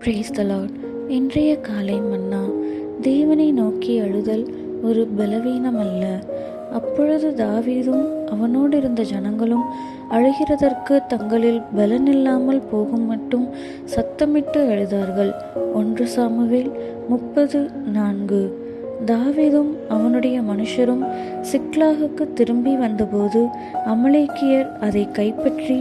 Brace த Lord. இன்றைய காலை மன்னா. தேவனை நோக்கி அழுதல் ஒரு பலவீனம் அல்ல. அப்பொழுது தாவீதும் அவனோடு இருந்த ஜனங்களும் அழுகிறதற்கு தங்களில் பலனில்லாமல் போகும் மட்டும் சத்தமிட்டு அழுதார்கள். 1 சாமுவேல் 30:4. தாவீதும் அவனுடைய மனுஷரும் சிக்லாகுக்கு திரும்பி வந்தபோது அமலேக்கியர் அதை கைப்பற்றி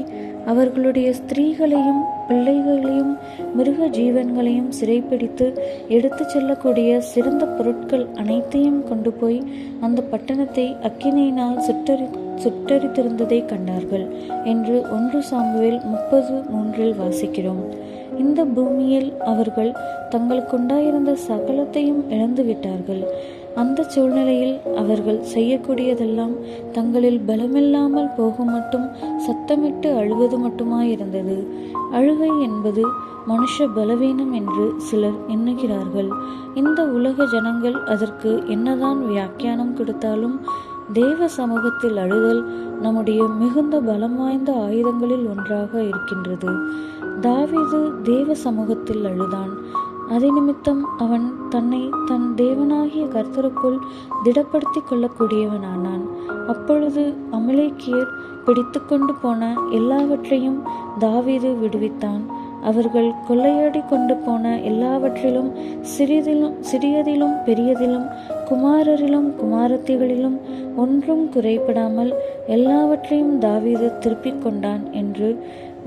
அவர்களுடைய ஸ்திரீகளையும் பிள்ளைகளையும் மிருக ஜீவன்களையும் சிறைப்பிடித்து எடுத்து செல்லக்கூடிய சிறந்த பொருட்கள் அனைத்தையும் கொண்டு போய் அந்த பட்டணத்தை அக்கினியினால் சுட்டரித்திருந்ததை கண்டார்கள் என்று 1 சாமுவேல் 30:3 வாசிக்கிறோம். இந்த பூமியில் அவர்கள் தங்களுக்குண்டாயிருந்த சகலத்தையும் இழந்து விட்டார்கள். அந்த சூழ்நிலையில் அவர்கள் செய்யக்கூடியதெல்லாம் தங்களில் பலமில்லாமல் போகும் மட்டும் சத்தமிட்டு அழுவது மட்டுமாயிருந்தது. அழுகை என்பது மனுஷ பலவீனம் என்று சிலர் எண்ணுகிறார்கள். இந்த உலக ஜனங்கள் அதற்கு என்னதான் வியாக்கியானம் கொடுத்தாலும் தேவ சமூகத்தில் அழுதல் நம்முடைய மிகுந்த பலம் வாய்ந்த ஆயுதங்களில் ஒன்றாக இருக்கின்றது. தாவீது தேவ சமூகத்தில் அழுதான். அதை நிமித்தம் அவன் தன்னை தன் தேவனாகிய கர்த்தருக்குள் திடப்படுத்தி கொள்ளக்கூடியவனானான். அப்பொழுது அமலேக்கியர் பிடித்து கொண்டு போன எல்லாவற்றையும் தாவீது விடுவித்தான். அவர்கள் கொள்ளையாடி கொண்டு போன எல்லாவற்றிலும் சிறியதிலும் பெரியதிலும் குமாரரிலும் குமாரத்திகளிலும் ஒன்றும் குறைபடாமல் எல்லாவற்றையும் தாவீது திருப்பிக் கொண்டான் என்று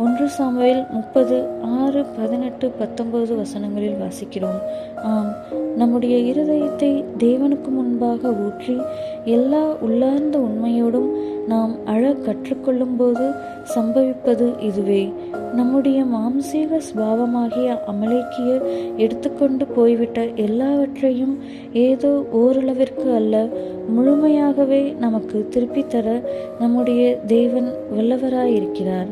1 சாமுவேல் 30:6-18-19 வாசிக்கிறோம். ஆம், நம்முடைய இருதயத்தை தேவனுக்கு முன்பாக ஊற்றி எல்லா உள்ளார்ந்த உண்மையோடும் நாம் அழ கற்றுக்கொள்ளும் போது சம்பவிப்பது இதுவே. நம்முடைய மாம்சீக சுபாவமாகிய அமலேக்கியர் எடுத்துக்கொண்டு போய்விட்ட எல்லாவற்றையும் ஏதோ ஓரளவிற்கு அல்ல, முழுமையாகவே நமக்கு திருப்பித்தர நம்முடைய தேவன் வல்லவராயிருக்கிறார்.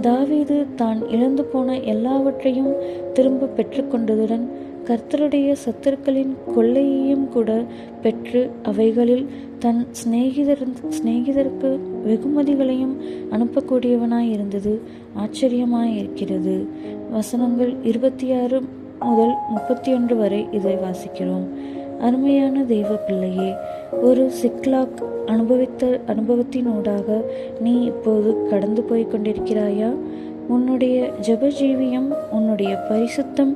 தாவீது தான் இழந்து போன எல்லாவற்றையும் திரும்ப பெற்றுக்கொண்டதுடன் கர்த்தருடைய சத்துருக்களின் கொள்ளையையும் கூட பெற்று அவைகளில் தன் சிநேகிதருக்கு வெகுமதிகளையும் அனுப்பக்கூடியவனாயிருந்தது ஆச்சரியமாயிருக்கிறது. வசனங்கள் 26-31 வரை இதை வாசிக்கிறோம். அருமையான தெய்வ பிள்ளையே, ஒரு சிக்லாக் அனுபவத்தினூடாக நீ இப்போது கடந்து போய் கொண்டிருக்கிறாயா? உன்னுடைய ஜபஜீவியம், உன்னுடைய பரிசுத்தம்,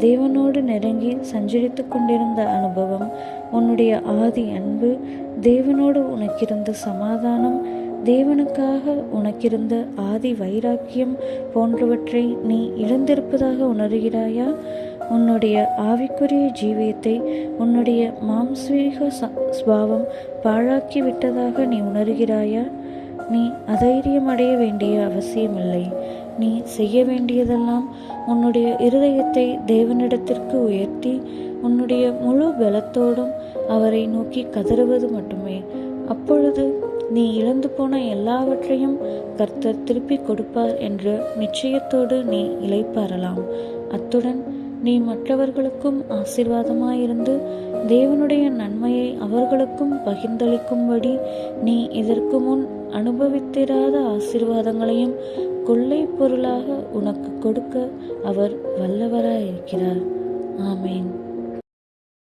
தேவனோடு நெருங்கி சஞ்சரித்து கொண்டிருந்த அனுபவம், உன்னுடைய ஆதி அன்பு, தேவனோடு உனக்கிருந்த சமாதானம், தேவனுக்காக உனக்கிருந்த ஆதி வைராக்கியம் போன்றவற்றை நீ இழந்திருப்பதாக உணர்கிறாயா? உன்னுடைய ஆவிக்குரிய ஜீவியத்தை உன்னுடைய மாம்சீக சுபாவம் பாழாக்கி விட்டதாக நீ உணர்கிறாயா? நீ அதைரியமடைய வேண்டிய அவசியமில்லை. நீ செய்ய வேண்டியதெல்லாம் உன்னுடைய இருதயத்தை தேவனிடத்திற்கு உயர்த்தி உன்னுடைய முழு பலத்தோடும் அவரை நோக்கி கதறுவது மட்டுமே. அப்பொழுது நீ இழந்து போன எல்லாவற்றையும் கர்த்தர் திருப்பி கொடுப்பார் என்ற நிச்சயத்தோடு நீ இளைப்பாறலாம். அத்துடன் நீ மற்றவர்களுக்கும் ஆசீர்வாதமாயிருந்து தேவனுடைய நன்மையை அவர்களுக்கும் பகிர்ந்தளிக்கும்படி நீ இதற்கு முன் அனுபவித்திராத ஆசீர்வாதங்களையும் கொள்ளை பொருளாக உனக்கு கொடுக்க அவர் வல்லவராயிருக்கிறார். ஆமேன்.